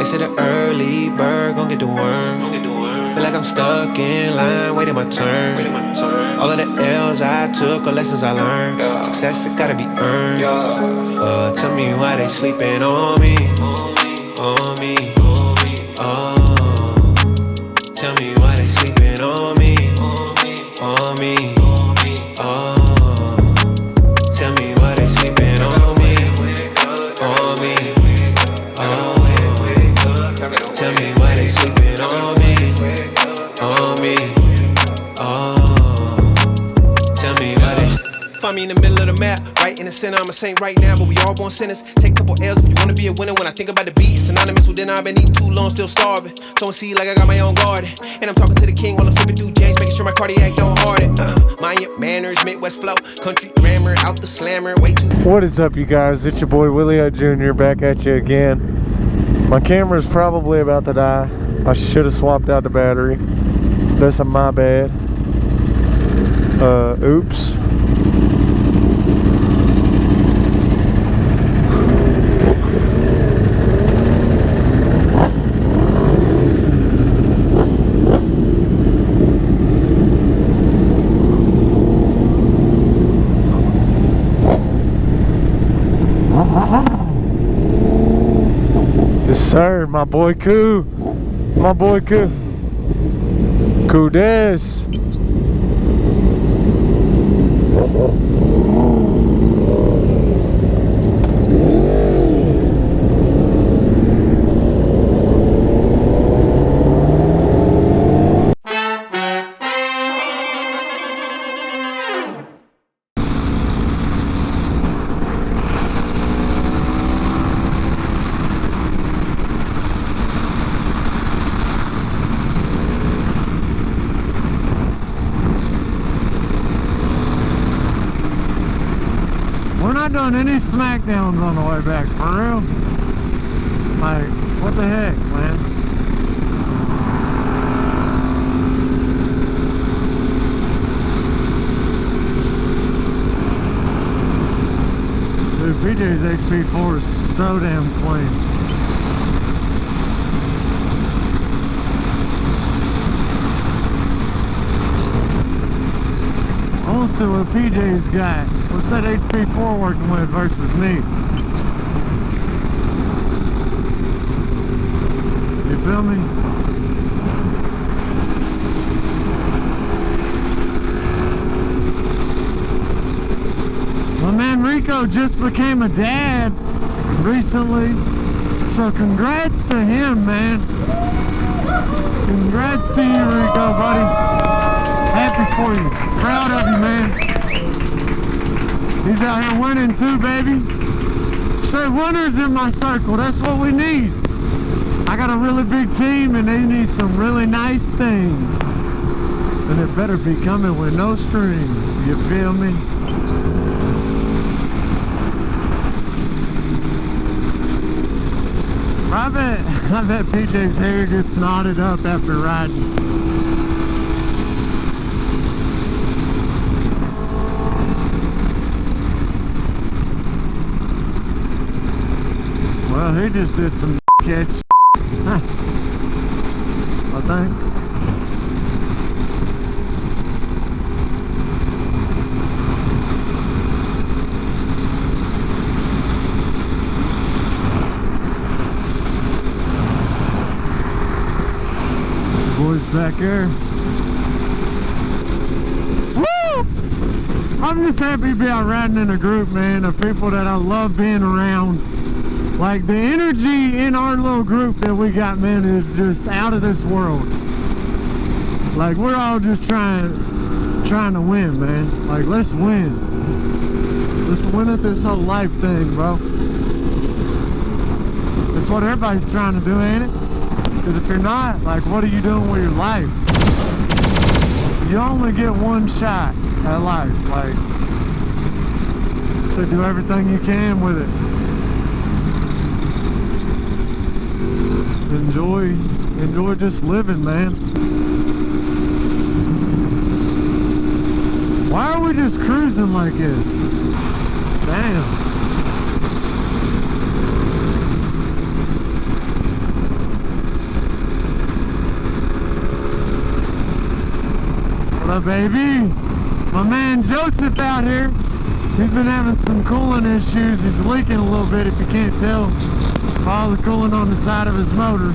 say the early bird gon' get the worm. Feel like I'm stuck in line, waiting my turn. All of the L's I took are lessons I learned. Success, it gotta be earned. Tell me why they sleeping on me. Tell me why they sleeping on me. Tell me why they sleeping on me. Tell me why they sleeping on me. Tell me why they. Find me in the middle of the map, right in the center. I'm a saint right now, but we all born sinners. Take a couple L's if you wanna be a winner. When I think about the beat, it's synonymous with dinner. I've been eating too long, still starving. Sowing seed like I got my own garden. And I'm talking to the king while I'm flipping through James, making sure my cardiac don't harden. Mind your manners, Midwest flow, country grammar, out the slammer, way too. What is up, you guys? It's your boy Willie Jr. back at you again. My camera's probably about to die. I should have swapped out the battery. That's my bad. Oops. Yes, sir, my boy Koo. My boy Koo. Koo des. We're not doing any smackdowns on the way back, for real. Like, what the heck, man? Dude, PJ's HP4 is so damn clean. I want to see what PJ's got. What's that HP4 working with versus me? You feel me? My man Rico just became a dad recently, so congrats to him, man. Congrats to you, Rico, buddy. Happy for you. Proud of you, man. He's out here winning too, baby. Straight winners in my circle. That's what we need. I got a really big team and they need some really nice things. And it better be coming with no strings. You feel me? I bet PJ's hair gets knotted up after riding. Well, he just did some catch, I think. The boys back there. Woo! I'm just happy to be out riding in a group, man, of people that I love being around. Like, the energy in our little group that we got, man, is just out of this world. Like, we're all just trying to win, man. Like, let's win. Let's win at this whole life thing, bro. That's what everybody's trying to do, ain't it? Because if you're not, like, what are you doing with your life? You only get one shot at life. Like, so do everything you can with it. Enjoy just living, man. Why are we just cruising like this? Damn. But baby, my man Joseph out here, he's been having some cooling issues. He's leaking a little bit, if you can't tell, all the cooling on the side of his motor.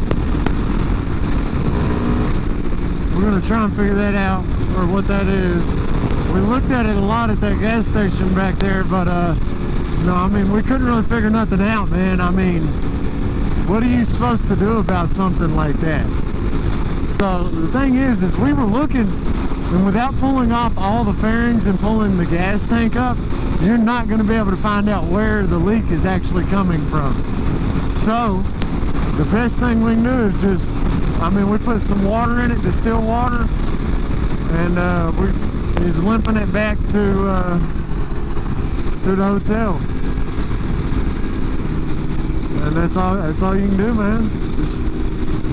We're gonna try and figure that out, or what that is. We looked at it a lot at that gas station back there, but no, I mean, we couldn't really figure nothing out, man. I mean, what are you supposed to do about something like that? So the thing is we were looking, and without pulling off all the fairings and pulling the gas tank up, you're not going to be able to find out where the leak is actually coming from. So the best thing we can do is just, I mean, we put some water in it, distilled water, and he's limping it back to the hotel. And that's all you can do, man. Just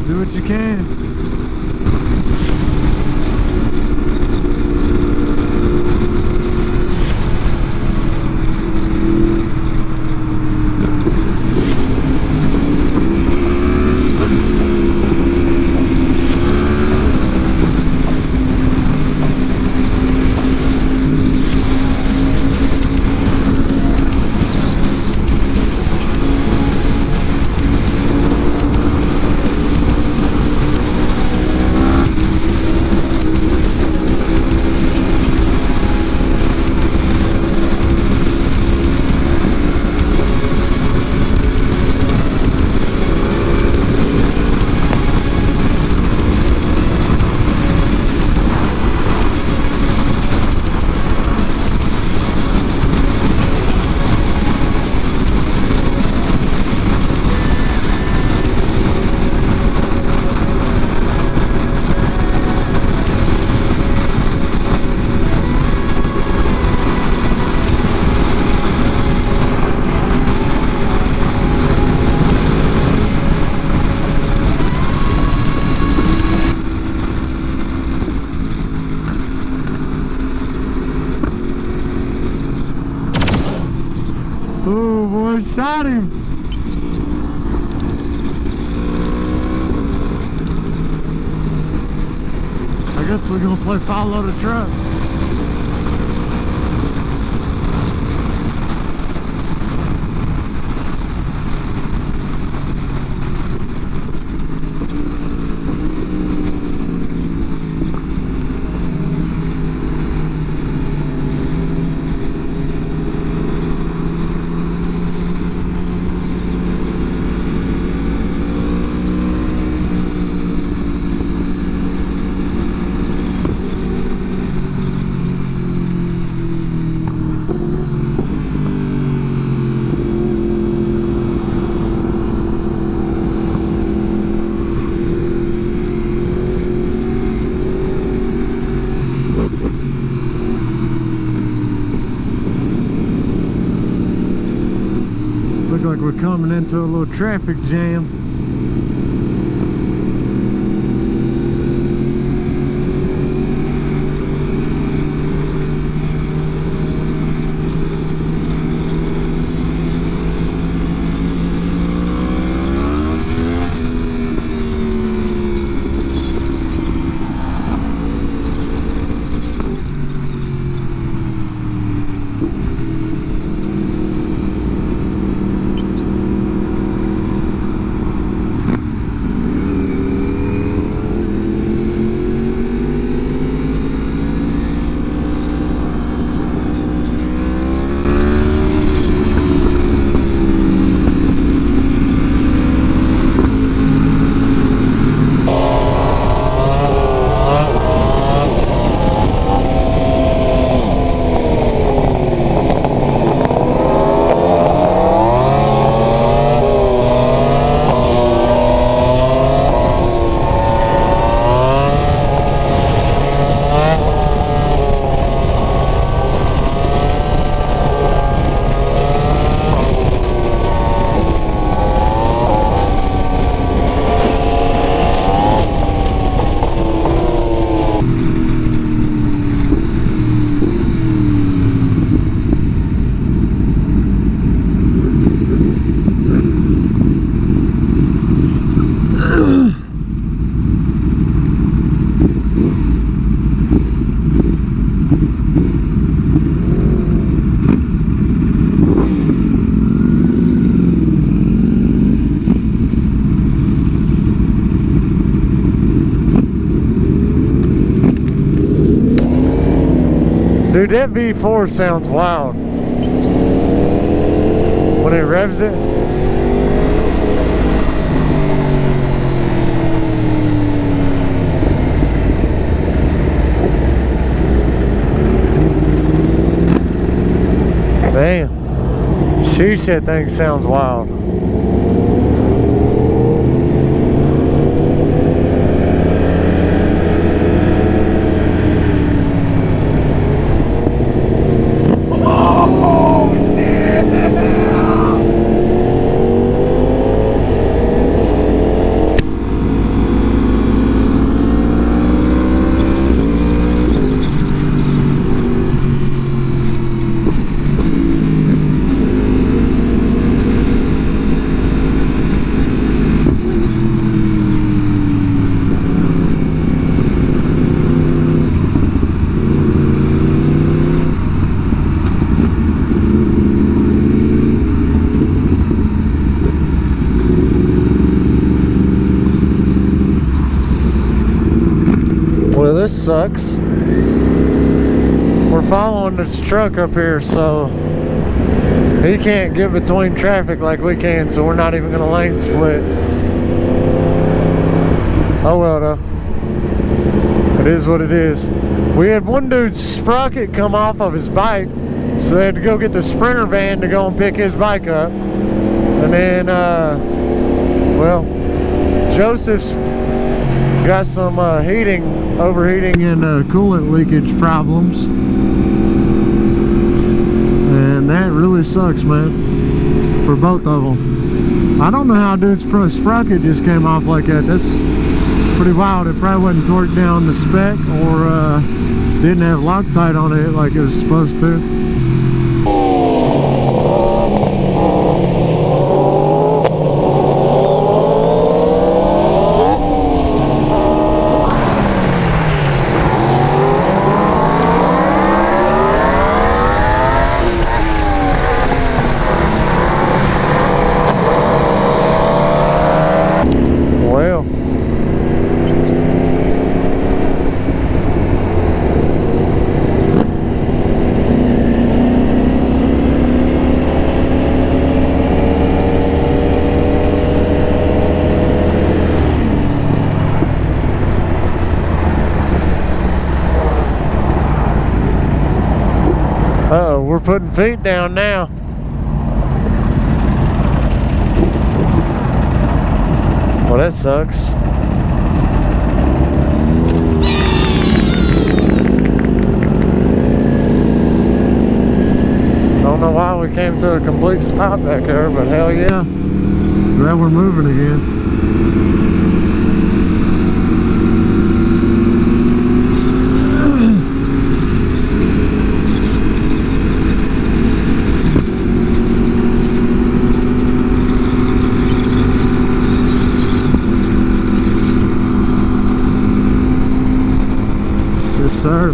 do what you can. Oh boy, shot him. I guess we're gonna play follow the truck. Look like we're coming into a little traffic jam. Dude, that V4 sounds wild. When it revs it. Damn. Sheesh, that thing sounds wild. Well, this sucks. We're following this truck up here, so he can't get between traffic like we can, so we're not even going to lane split. Oh well though. It is what it is. We had one dude's sprocket come off of his bike, so they had to go get the Sprinter van to go and pick his bike up. And then, well, Joseph's got some overheating and coolant leakage problems, and that really sucks, man, for both of them. I don't know how dude's front sprocket just came off like that. That's pretty wild. It probably wasn't torqued down the spec, or didn't have Loctite on it like it was supposed to. Uh-oh, we're putting feet down now. Well, that sucks. Don't know why we came to a complete stop back there, but hell yeah. Glad we're moving again. Yes, sir.